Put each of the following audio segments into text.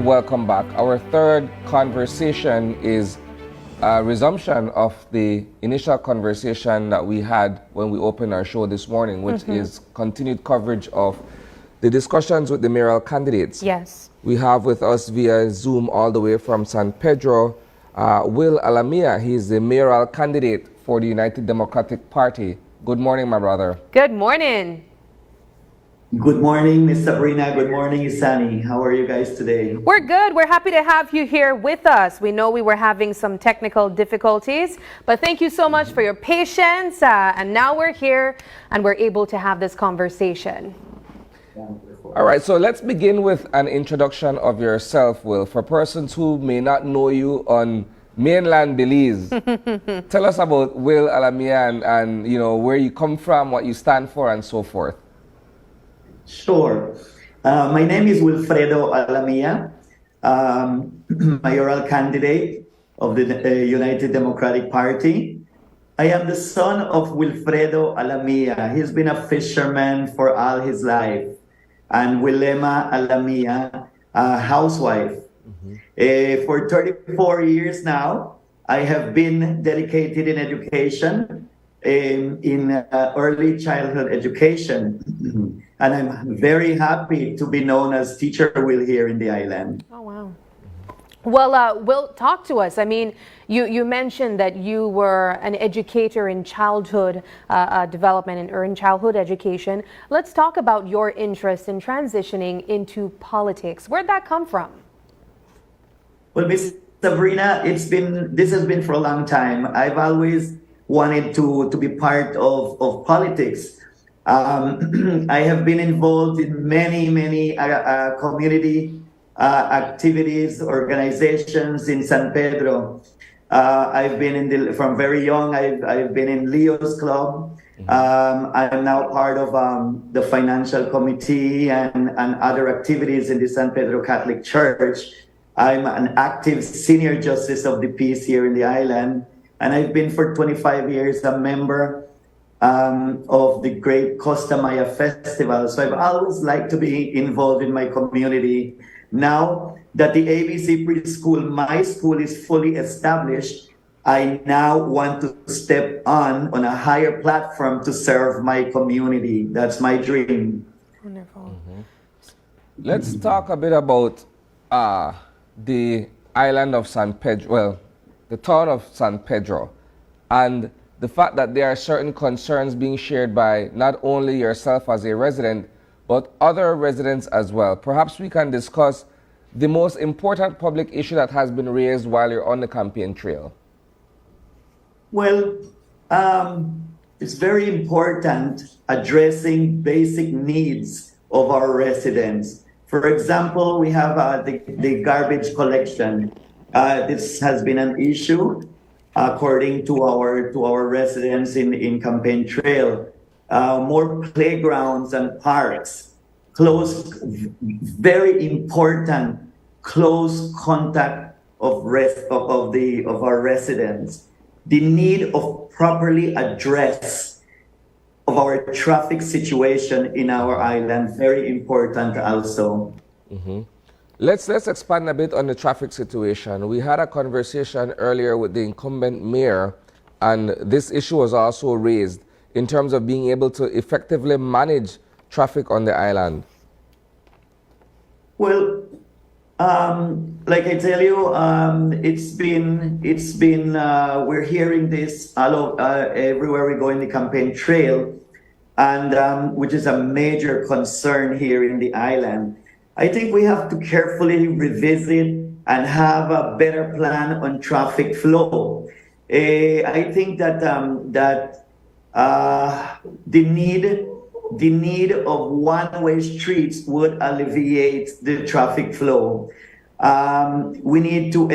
welcome back. Our third conversation is a resumption of the initial conversation that we had when we opened our show this morning, which is continued coverage of the discussions with the mayoral candidates. Yes. We have with us via Zoom all the way from San Pedro, Will Alamilla. He's the mayoral candidate for the United Democratic Party. Good morning, my brother. Good morning. Good morning, Ms. Sabrina. Good morning, Isani. How are you guys today? We're good. We're happy to have you here with us. We know we were having some technical difficulties, but thank you so much for your patience. And now we're here and we're able to have this conversation. All right, so let's begin with an introduction of yourself, Will. For persons who may not know you on mainland Belize, tell us about Will Alamilla and you know where you come from, what you stand for, and so forth. Sure. My name is Wilfredo Alamilla, mayoral candidate of the United Democratic Party. I am the son of Wilfredo Alamilla. He's been a fisherman for all his life. And Wilema Alamilla, a housewife. For 34 years now, I have been dedicated in education, in early childhood education. And I'm very happy to be known as Teacher Will here in the island. Oh, wow. Well, Will, talk to us. I mean, you mentioned that you were an educator in childhood development and early childhood education. Let's talk about your interest in transitioning into politics. Where'd that come from? Well, Miss Sabrina, this has been for a long time. I've always wanted to be part of politics. I have been involved in many community activities, organizations in San Pedro. I've been from very young. I've been in Leo's Club. I'm now part of the financial committee and other activities in the San Pedro Catholic Church. I'm an active senior justice of the peace here in the island, and I've been for 25 years a member of the great Costa Maya Festival. So I've always liked to be involved in my community. Now that the ABC preschool, my school, is fully established, I now want to step on a higher platform to serve my community. That's my dream. Wonderful. Let's talk a bit about the island of San Pedro, well, the town of San Pedro, and the fact that there are certain concerns being shared by not only yourself as a resident, but other residents as well. Perhaps we can discuss the most important public issue that has been raised while you're on the campaign trail. Well, it's very important addressing basic needs of our residents. For example, we have the garbage collection. This has been an issue according to our residents in campaign trail. More playgrounds and parks, very important close contact of our residents. The need of properly address of our traffic situation in our island, very important also. Let's expand a bit on the traffic situation. We had a conversation earlier with the incumbent mayor, and this issue was also raised in terms of being able to effectively manage traffic on the island. Well, like I tell you, it's been we're hearing this everywhere we go in the campaign trail, and which is a major concern here in the island. I think we have to carefully revisit and have a better plan on traffic flow. I think that the need of one-way streets would alleviate the traffic flow. We need to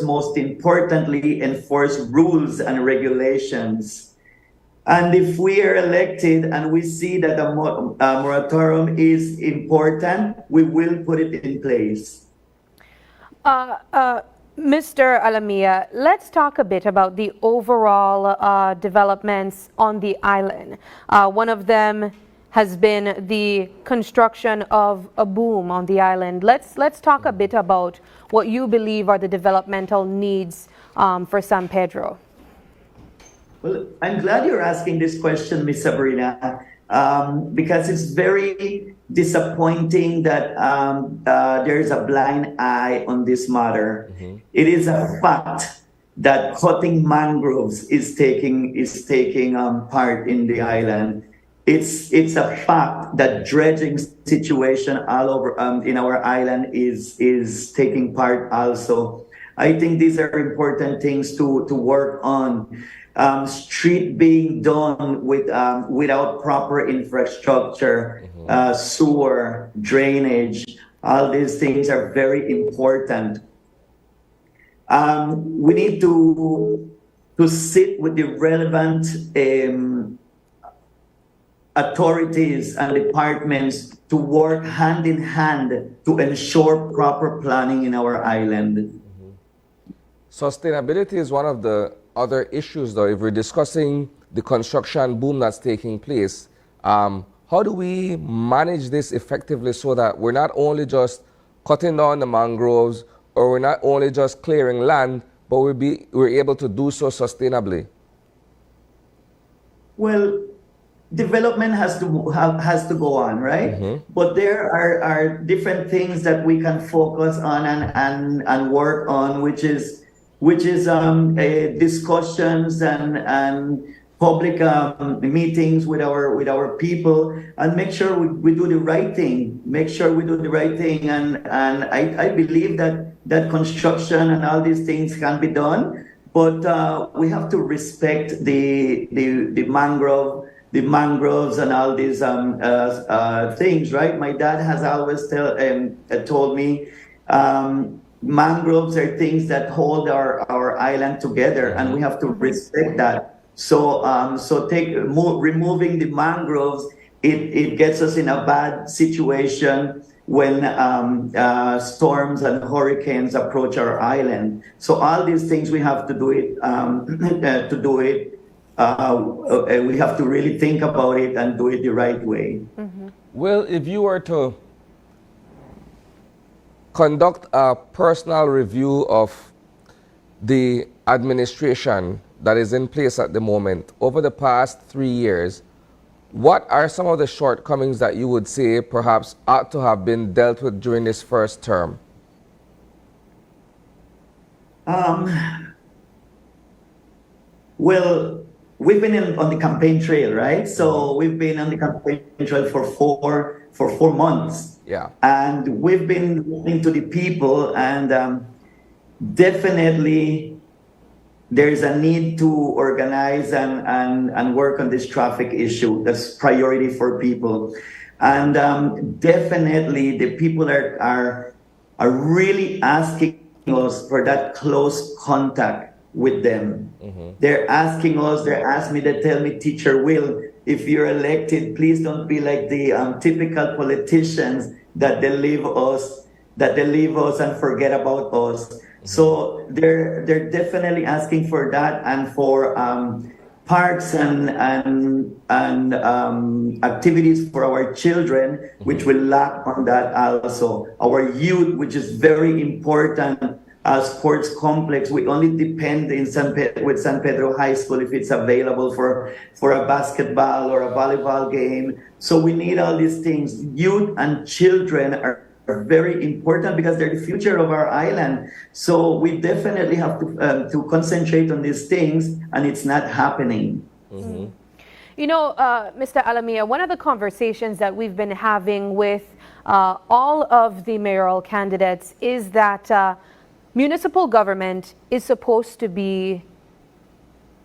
most importantly, enforce rules and regulations. And if we are elected and we see that a moratorium is important, we will put it in place. Mr. Alamilla, let's talk a bit about the overall developments on the island. One of them has been the construction of a boom on the island. Let's talk a bit about what you believe are the developmental needs for San Pedro. Well, I'm glad you're asking this question, Miss Sabrina, because it's very disappointing that there's a blind eye on this matter. It is a fact that cutting mangroves is taking part in the island. It's a fact that dredging situation all over in our island is taking part also. I think these are important things to work on. Street being done without proper infrastructure, sewer, drainage, all these things are very important. We need to sit with the relevant authorities and departments to work hand in hand to ensure proper planning in our island. Sustainability is one of the other issues, though. If we're discussing the construction boom that's taking place, how do we manage this effectively so that we're not only just cutting down the mangroves, or we're not only just clearing land, but we're able to do so sustainably? Well, development has to go on, right? But there are different things that we can focus on and work on, which is discussions and public meetings with our people, and make sure we do the right thing. And I believe that construction and all these things can be done, but we have to respect the mangroves and all these things, right? My dad has always told me mangroves are things that hold our island together, and we have to respect that. So removing the mangroves, it gets us in a bad situation when storms and hurricanes approach our island. So all these things we have to do it. We have to really think about it and do it the right way. Well, if you were to conduct a personal review of the administration that is in place at the moment over the past 3 years, what are some of the shortcomings that you would say perhaps ought to have been dealt with during this first term? Well, we've been on the campaign trail, right? So we've been on the campaign trail for four months. Yeah. And we've been listening to the people, and definitely there's a need to organize and work on this traffic issue. That's priority for people. And definitely the people are really asking us for that close contact with them. They're asking us, they tell me, Teacher Will, if you're elected, please don't be like the typical politicians that they leave us and forget about us. So they're definitely asking for that, and for parks and activities for our children, which will lack on that also. Our youth, which is very important, sports complex. We only depend with San Pedro High School if it's available for a basketball or a volleyball game. So we need all these things. Youth and children are very important because they're the future of our island. So we definitely have to concentrate on these things, and it's not happening. You know, Mr. Alamilla, one of the conversations that we've been having with all of the mayoral candidates is that municipal government is supposed to be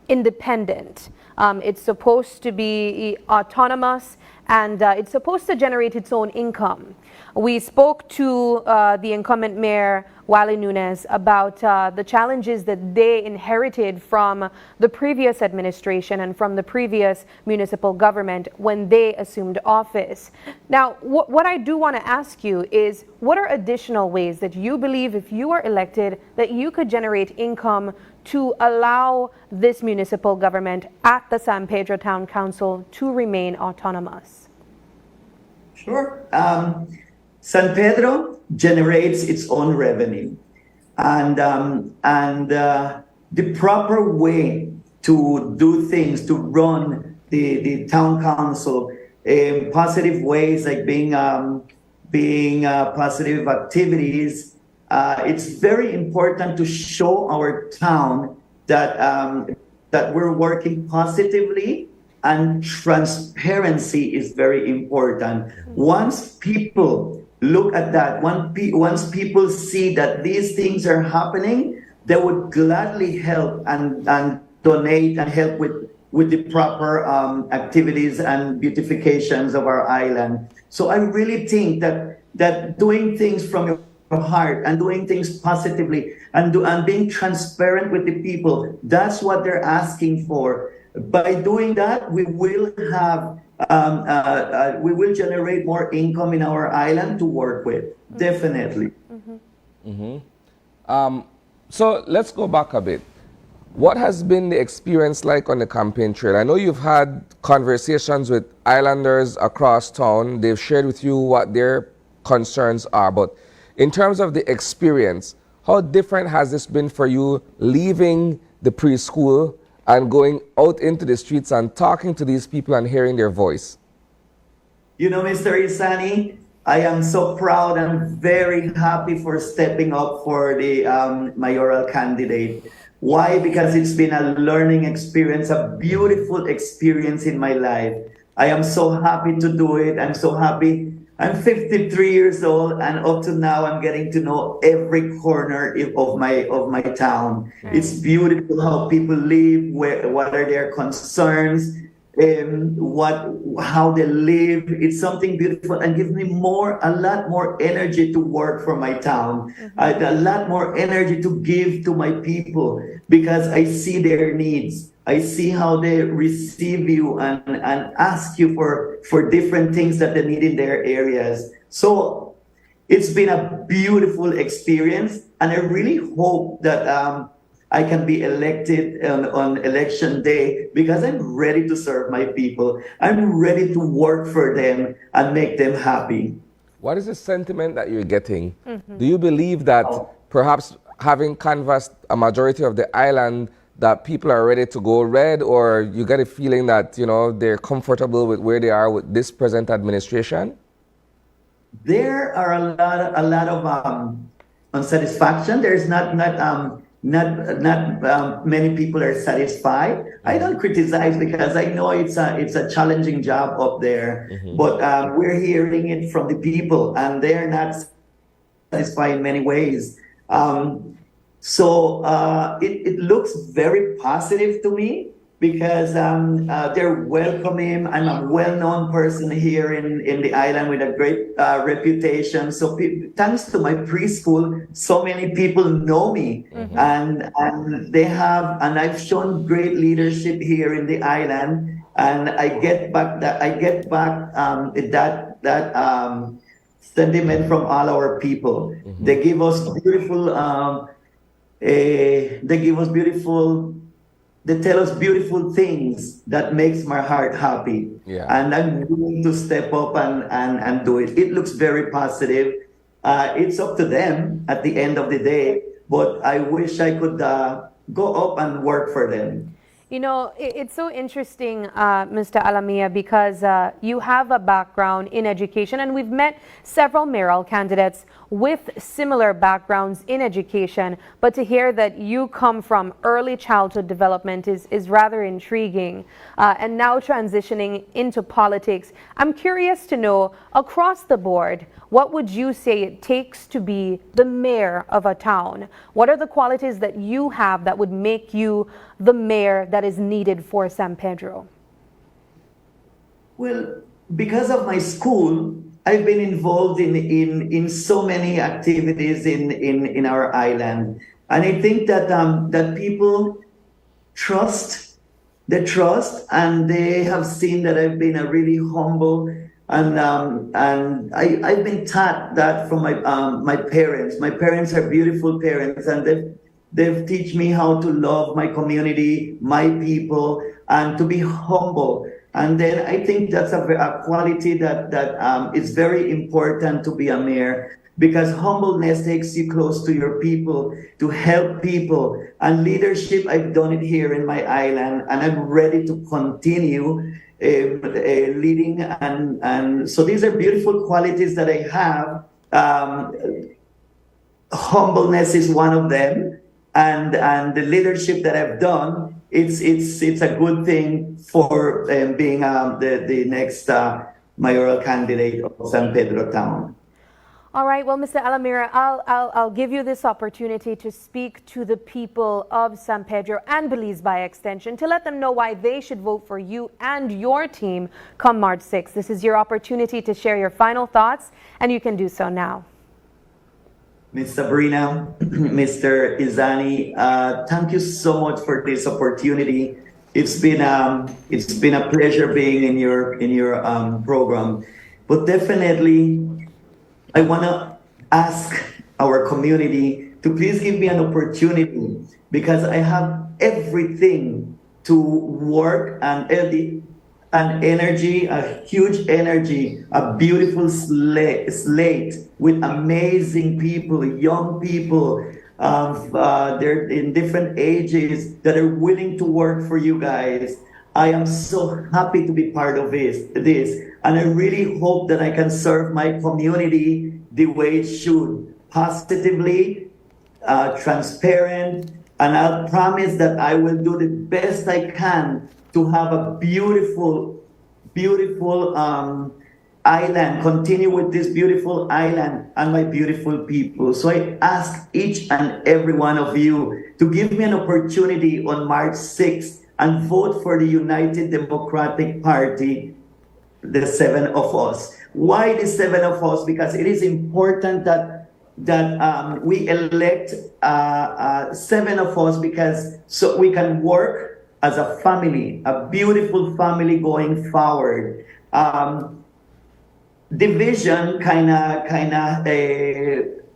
independent. It's supposed to be autonomous, and it's supposed to generate its own income. We spoke to the incumbent mayor, Wally Nunes, about the challenges that they inherited from the previous administration and from the previous municipal government when they assumed office. Now, what I do want to ask you is, what are additional ways that you believe, if you are elected, that you could generate income to allow this municipal government at the San Pedro Town Council to remain autonomous? Sure. San Pedro generates its own revenue, and the proper way to do things, to run the town council in positive ways, like being positive activities. It's very important to show our town that we're working positively, and transparency is very important. Once people look at that, once people see that these things are happening, they would gladly help and donate and help with the proper activities and beautifications of our island. So I really think that doing things from your heart and doing things positively and being transparent with the people, that's what they're asking for. By doing that, we will generate more income in our island to work with. Definitely. So let's go back a bit. What has been the experience like on the campaign trail? I know you've had conversations with islanders across town. They've shared with you what their concerns are. But in terms of the experience, how different has this been for you leaving the preschool and going out into the streets and talking to these people and hearing their voice? You know, Mr. Isani, I am so proud and very happy for stepping up for the mayoral candidate. Why? Because it's been a learning experience, a beautiful experience in my life. I am so happy to do it. I'm so happy. I'm 53 years old, and up to now, I'm getting to know every corner of my town. It's beautiful how people live, what are their concerns, how they live. It's something beautiful and gives me a lot more energy to work for my town. A lot more energy to give to my people, because I see their needs. I see how they receive you and ask you for different things that they need in their areas. So it's been a beautiful experience, and I really hope that I can be elected on election day, because I'm ready to serve my people. I'm ready to work for them and make them happy. What is the sentiment that you're getting? Do you believe that perhaps having canvassed a majority of the island, that people are ready to go red, or you get a feeling that, you know, they're comfortable with where they are with this present administration? There are a lot of unsatisfaction. There's not many people are satisfied. I don't criticize, because I know it's a challenging job up there. But we're hearing it from the people, and they're not satisfied in many ways. So it looks very positive to me, because they're welcoming. I'm a well-known person here in the island with a great reputation. So thanks to my preschool, so many people know me, and I've shown great leadership here in the island, and I get back that sentiment from all our people. They give us beautiful. They tell us beautiful things that makes my heart happy. And I'm willing to step up and do it. It looks very positive. It's up to them at the end of the day, but I wish I could go up and work for them. You know, it's so interesting, Mr. Alamilla, because you have a background in education, and we've met several mayoral candidates with similar backgrounds in education, but to hear that you come from early childhood development is rather intriguing, and now transitioning into politics. I'm curious to know, across the board, what would you say it takes to be the mayor of a town? What are the qualities that you have that would make you the mayor that is needed for San Pedro? Well, because of my school, I've been involved in so many activities in our island. And I think that that people trust, and they have seen that I've been a really humble, and I've been taught that from my parents. My parents are beautiful parents, and they've teach me how to love my community, my people, and to be humble. And then I think that's a quality that is very important to be a mayor, because humbleness takes you close to your people, to help people. And leadership, I've done it here in my island, and I'm ready to continue leading. And so these are beautiful qualities that I have. Humbleness is one of them, and the leadership that I've done, it's a good thing for being the next mayoral candidate of San Pedro town. All right, well, Mr. Alamilla, I'll give you this opportunity to speak to the people of San Pedro and Belize by extension, to let them know why they should vote for you and your team come March 6th. This is your opportunity to share your final thoughts, and you can do so now. Ms. Sabrina, Mr. Izani, thank you so much for this opportunity. It's been a pleasure being in your program, but definitely I want to ask our community to please give me an opportunity, because I have everything to work and energy, a huge energy, a beautiful slate with amazing people, young people, they're in different ages that are willing to work for you guys. I am so happy to be part of this, and I really hope that I can serve my community the way it should, positively, transparent, and I'll promise that I will do the best I can to have a beautiful, beautiful island, continue with this beautiful island and my beautiful people. So I ask each and every one of you to give me an opportunity on March 6th and vote for the United Democratic Party, the 7 of us. Why the 7 of us? Because it is important that we elect 7 of us, because so we can work as a family, a beautiful family going forward. Division kind of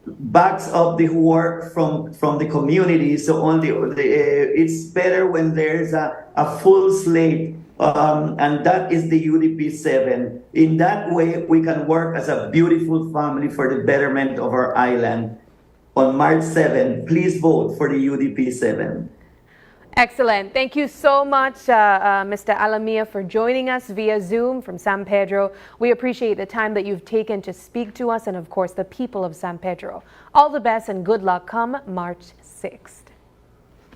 backs up the work from the community. So it's better when there's a full slate, and that is the UDP 7. In that way, we can work as a beautiful family for the betterment of our island. On March 7, please vote for the UDP 7. Excellent. Thank you so much, Mr. Alamilla, for joining us via Zoom from San Pedro. We appreciate the time that you've taken to speak to us, and of course the people of San Pedro. All the best and good luck come March 6th.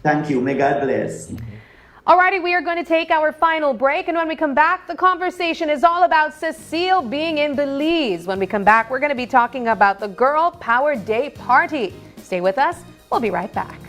Thank you. May God bless. Alrighty, we are going to take our final break, and when we come back, the conversation is all about Cecile being in Belize. When we come back, we're going to be talking about the Girl Power Day Party. Stay with us. We'll be right back.